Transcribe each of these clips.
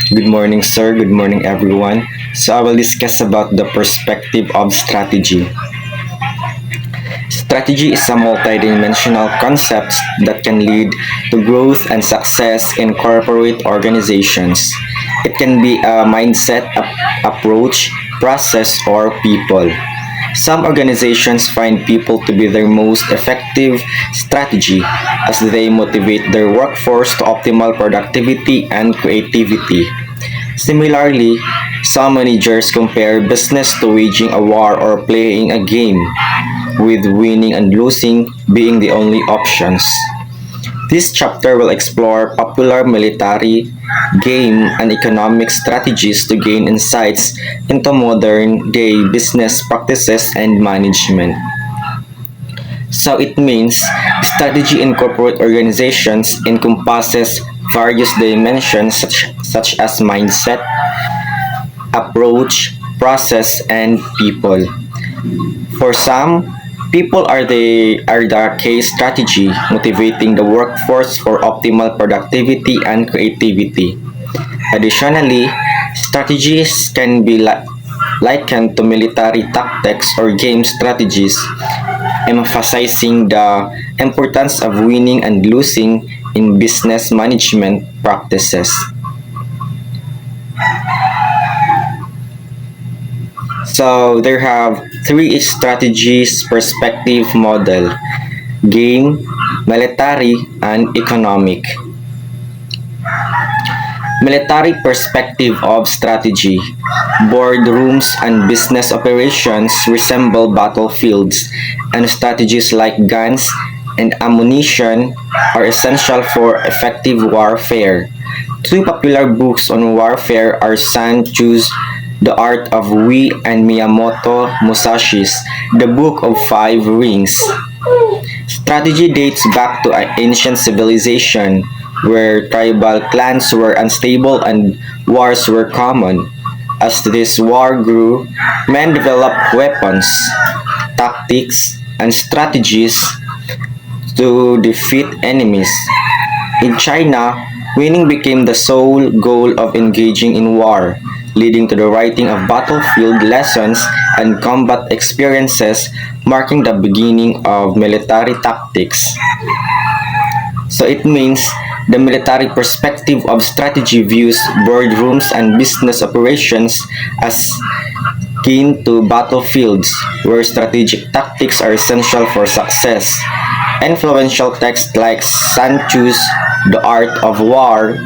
Good morning, sir. Good morning, everyone. So, I will discuss about the perspective of strategy. Strategy is a multidimensional concept that can lead to growth and success in corporate organizations. It can be a mindset, approach, process, or people. Some organizations find people to be their most effective strategy as they motivate their workforce to optimal productivity and creativity. Similarly, some managers compare business to waging a war or playing a game, with winning and losing being the only options. This chapter will explore popular military, game, and economic strategies to gain insights into modern day business practices and management. So it means strategy in corporate organizations encompasses various dimensions such as mindset, approach, process, and people. For some, people are the case strategy, motivating the workforce for optimal productivity and creativity. Additionally, strategies can be likened to military tactics or game strategies, emphasizing the importance of winning and losing in business management practices. So there have three strategies perspective model: game, military, and economic. Military perspective of strategy. Boardrooms and business operations resemble battlefields, and strategies like guns and ammunition are essential for effective warfare. Two popular books on warfare are Sun Tzu's The Art of War and Miyamoto Musashi's The Book of Five Rings. Strategy dates back to an ancient civilization where tribal clans were unstable and wars were common. As this war grew, men developed weapons, tactics, and strategies to defeat enemies. In China, winning became the sole goal of engaging in war, leading to the writing of battlefield lessons and combat experiences, marking the beginning of military tactics. So it means the military perspective of strategy views boardrooms and business operations as akin to battlefields where strategic tactics are essential for success. Influential texts like Sun Tzu's The Art of War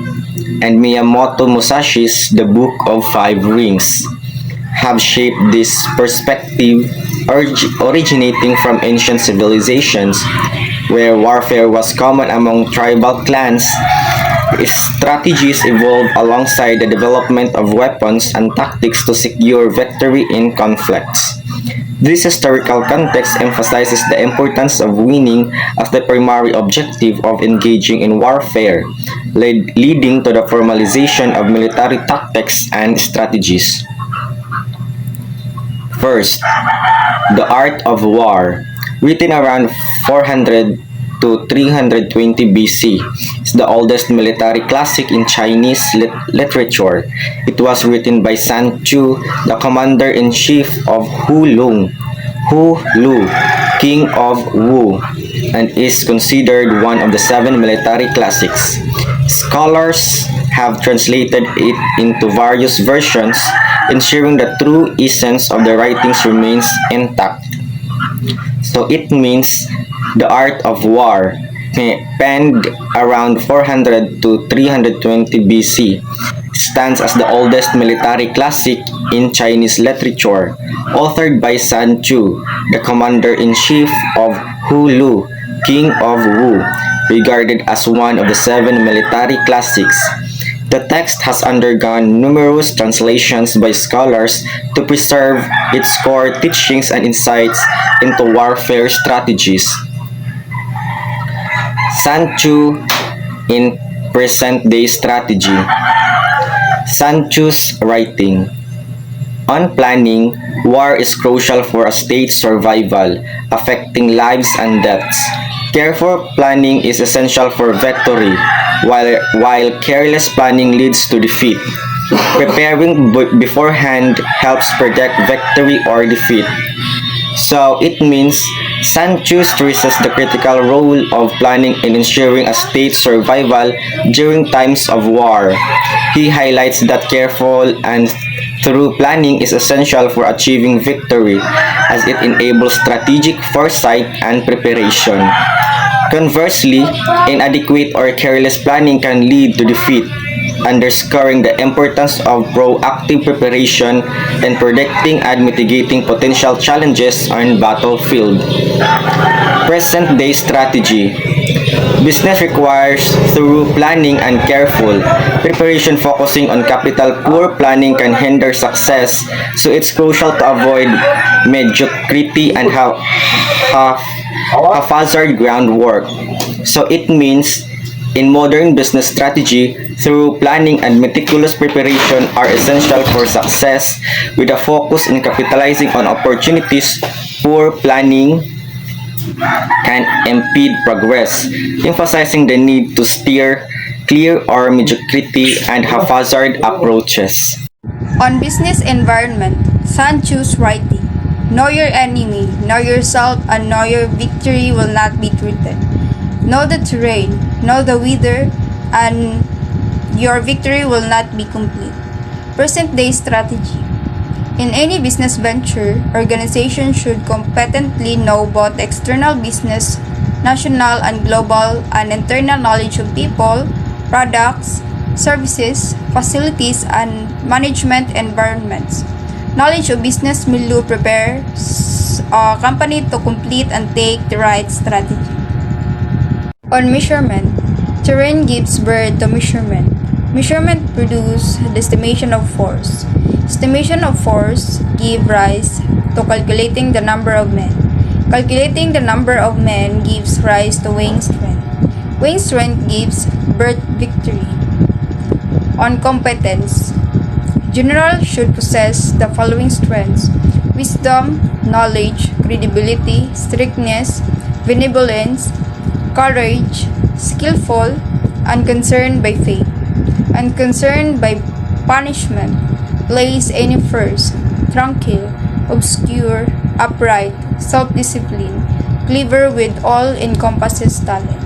and Miyamoto Musashi's The Book of Five Rings have shaped this perspective, originating from ancient civilizations where warfare was common among tribal clans. Strategies evolved alongside the development of weapons and tactics to secure victory in conflicts. This historical context emphasizes the importance of winning as the primary objective of engaging in warfare, leading to the formalization of military tactics and strategies. First, The Art of War, written around 400 to 320 BC, is the oldest military classic in Chinese literature. It was written by Sun Tzu, the commander-in-chief of Hu Lu, king of Wu, and is considered one of the seven military classics. Scholars have translated it into various versions, ensuring the true essence of the writings remains intact. So it means The Art of War, penned around 400 to 320 BC, stands as the oldest military classic in Chinese literature, authored by Sun Tzu, the commander-in-chief of Hu Lu, king of Wu, regarded as one of the seven military classics. The text has undergone numerous translations by scholars to preserve its core teachings and insights into warfare strategies. Sun Tzu in present-day strategy. Sun Tzu's writing. On planning, war is crucial for a state's survival, affecting lives and deaths. Careful planning is essential for victory, while careless planning leads to defeat. Preparing beforehand helps predict victory or defeat. So it means Sancho stresses the critical role of planning and ensuring a state's survival during times of war. He highlights that careful and thorough planning is essential for achieving victory as it enables strategic foresight and preparation. Conversely, inadequate or careless planning can lead to defeat, underscoring the importance of proactive preparation and predicting and mitigating potential challenges on battlefield. Present day strategy. Business requires thorough planning and careful preparation. Focusing on capital. Poor planning can hinder success, so it's crucial to avoid mediocrity and haphazard groundwork. So it means in modern business strategy, through planning and meticulous preparation are essential for success with a focus in capitalizing on opportunities. Poor planning can impede progress, emphasizing the need to steer clear or mediocrity and haphazard approaches. On business environment, Sancho's writing, know your enemy, know yourself, and know your victory will not be threatened. Know the terrain, know the weather, and your victory will not be complete. Present day strategy. In any business venture, organization should competently know both external business, national and global, and internal knowledge of people, products, services, facilities, and management environments. Knowledge of business milieu prepares a company to complete and take the right strategy. On measurement, terrain gives birth to measurement. Measurement produces the estimation of force. Estimation of force gives rise to calculating the number of men. Calculating the number of men gives rise to weighing strength. Weighing strength gives birth victory. On competence, general should possess the following strengths: wisdom, knowledge, credibility, strictness, benevolence, courage, skillful, unconcerned by faith, unconcerned by punishment, place any first, tranquil, obscure, upright, self-discipline, clever with all encompasses talent.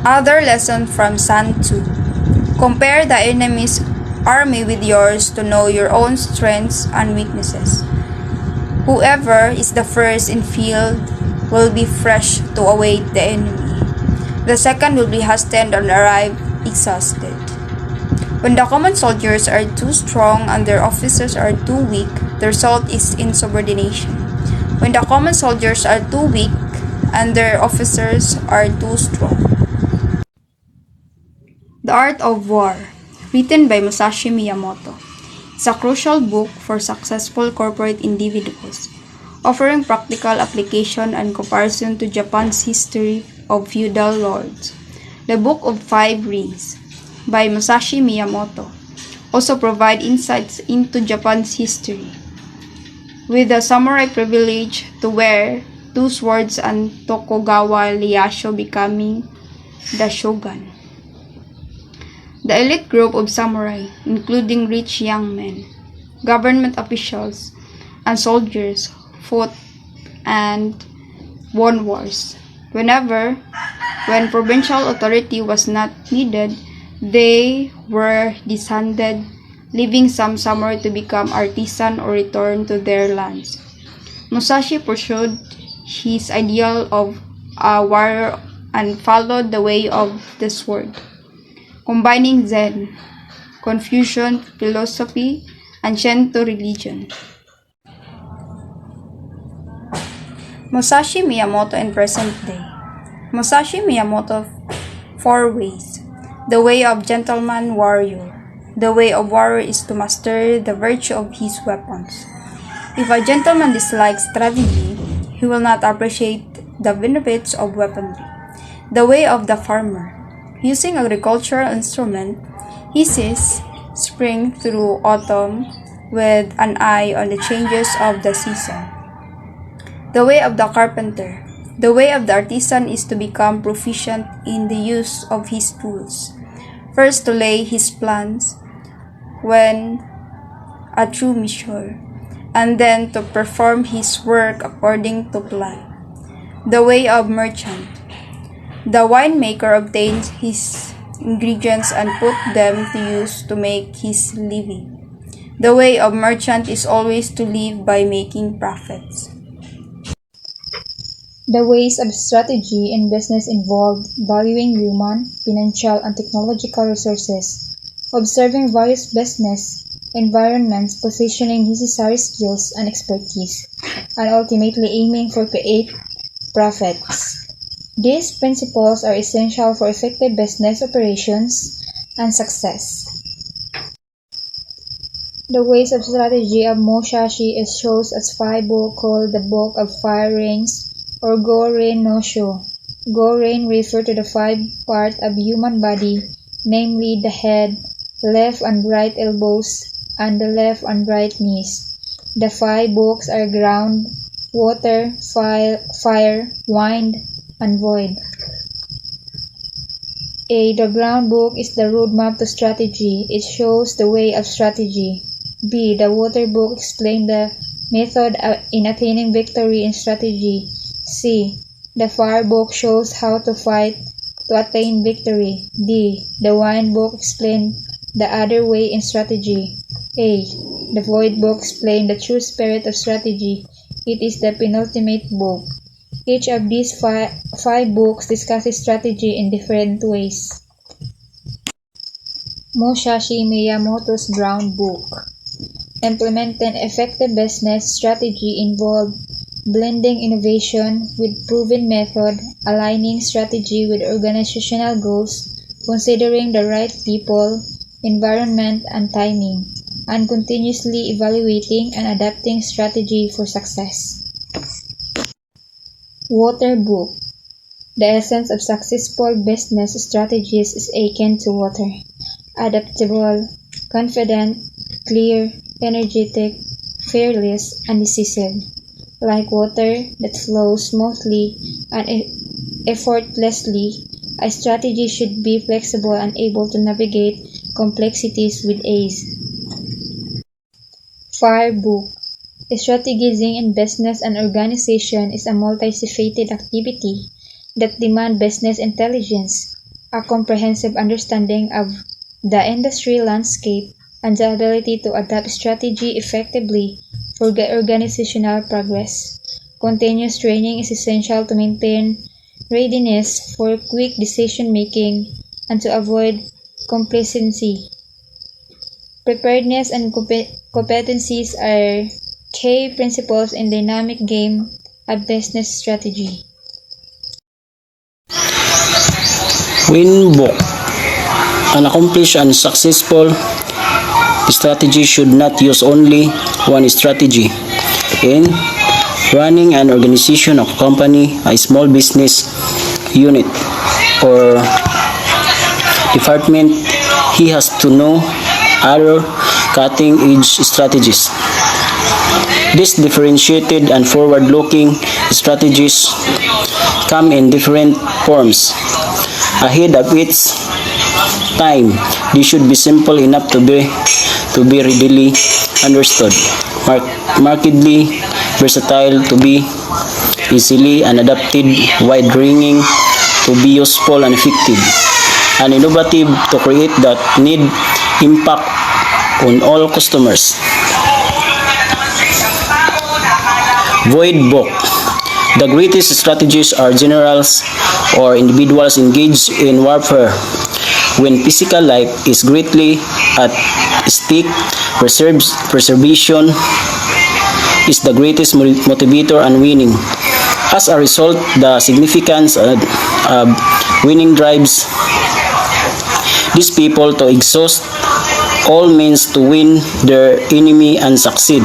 Other lesson from Sun Tzu. Compare the enemy's army with yours to know your own strengths and weaknesses. Whoever is the first in field will be fresh to await the enemy. The second will be hastened and arrive exhausted. When the common soldiers are too strong and their officers are too weak, the result is insubordination. When the common soldiers are too weak and their officers are too strong. The Art of War, written by Musashi Miyamoto, is a crucial book for successful corporate individuals, offering practical application and comparison to Japan's history of feudal lords. The Book of Five Rings by Musashi Miyamoto also provide insights into Japan's history, with the samurai privilege to wear two swords and Tokugawa Ieyasu becoming the shogun. The elite group of samurai, including rich young men, government officials, and soldiers, fought and won wars. When provincial authority was not needed, they were disbanded, leaving some samurai to become artisan or return to their lands. Musashi pursued his ideal of a warrior and followed the way of the sword, combining Zen, Confucian philosophy, and Shinto religion. Musashi Miyamoto in present day. Musashi Miyamoto, Four Ways. The way of gentleman warrior. The way of warrior is to master the virtue of his weapons. If a gentleman dislikes strategy, he will not appreciate the benefits of weaponry. The way of the farmer. Using agricultural instrument, he sees spring through autumn with an eye on the changes of the season. The way of the carpenter. The way of the artisan is to become proficient in the use of his tools. first to lay his plans when a true measure, and then to perform his work according to plan. The way of merchant. The winemaker obtains his ingredients and put them to use to make his living. The way of merchant is always to live by making profits. The ways of strategy in business involve valuing human, financial, and technological resources, observing various business environments, positioning necessary skills and expertise, and ultimately aiming for create profits. These principles are essential for effective business operations and success. The ways of strategy of Musashi is shown as 5 books called the Book of Five Reins or Goren no Sho. Goren refer to the 5 parts of human body, namely the head, left and right elbows, and the left and right knees. The 5 books are ground, water, fire, wind, and void. A. The ground book is the roadmap to strategy. It shows the way of strategy. B. The water book explains the method in attaining victory in strategy. C. The fire book shows how to fight to attain victory. D. The wine book explains the other way in strategy. A. The void book explains the true spirit of strategy. It is the penultimate book. Each of these five books discusses strategy in different ways. Musashi Miyamoto's Ground Book. Implementing effective business strategy involved blending innovation with proven method, aligning strategy with organizational goals, considering the right people, environment, and timing, and continuously evaluating and adapting strategy for success. Water Book. The essence of successful business strategies is akin to water. Adaptable, confident, clear, energetic, fearless, and decisive. Like water that flows smoothly and effortlessly, a strategy should be flexible and able to navigate complexities with ease. Fire Book. Strategizing in business and organization is a multifaceted activity that demands business intelligence, a comprehensive understanding of the industry landscape, and the ability to adapt strategy effectively for organizational progress. Continuous training is essential to maintain readiness for quick decision-making and to avoid complacency. Preparedness and competencies are key principles in dynamic game of business strategy. Win Book. An accomplished and successful strategy should not use only one strategy. In running an organization, a company, a small business unit, or department, he has to know other cutting-edge strategies. These differentiated and forward-looking strategies come in different forms. Ahead of its time, they should be simple enough to be readily understood, markedly versatile to be easily and adapted, wide-ranging to be useful and effective, and innovative to create that need impact on all customers. Void Book. The greatest strategies are generals or individuals engaged in warfare. When physical life is greatly at stake, preservation is the greatest motivator and winning. As a result, the significance of winning drives these people to exhaust all means to win their enemy and succeed.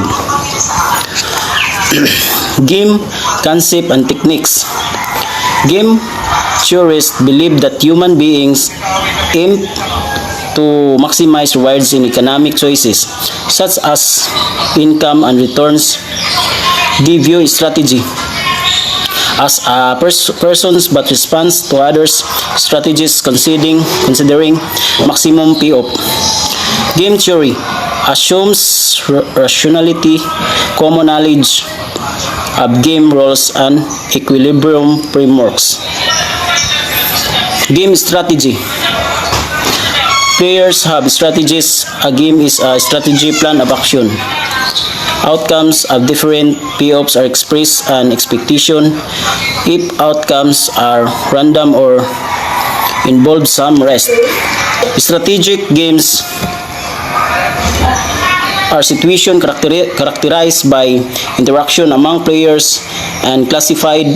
Game concept and techniques. Game theorists believe that human beings aim to maximize rewards in economic choices, such as income and returns. They view strategy as a persons but responds to others' strategies considering maximum payoff. Game theory assumes rationality, common knowledge of game rules, and equilibrium frameworks. Game strategy. Players have strategies. A game is a strategy plan of action. Outcomes of different payoffs are expressed and expectation. If outcomes are random or involve some risk. Strategic games are situations characterized by interaction among players and classified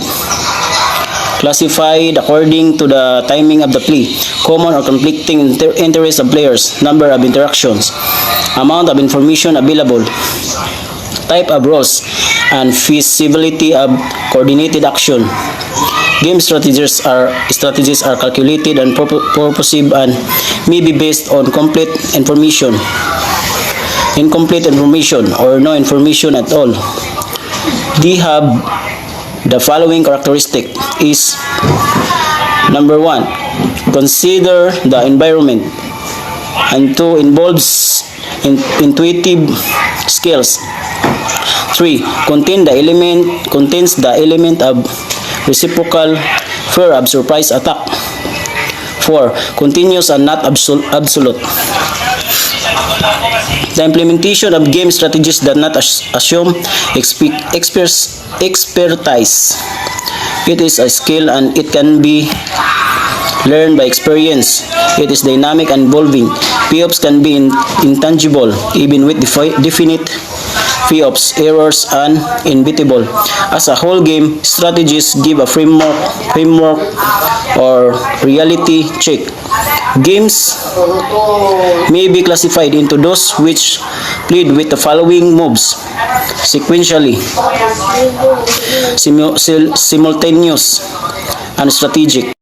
according to the timing of the play, common or conflicting interests of players, number of interactions, amount of information available, type of roles, and feasibility of coordinated action. Game strategies are calculated and purposive and may be based on complete information, incomplete information, or no information at all. They have the following characteristic is number 1, consider the environment, and 2, involves intuitive skills. 3, contains the element of reciprocal fear of surprise attack. 4, continuous and not absolute. The implementation of game strategies does not assume expertise. It is a skill and it can be learned by experience. It is dynamic and evolving. Payoffs can be intangible, even with definite payoffs, errors, and inevitable. As a whole, game strategies give a framework or reality check. Games may be classified into those which played with the following moves sequentially, simultaneous, and strategic.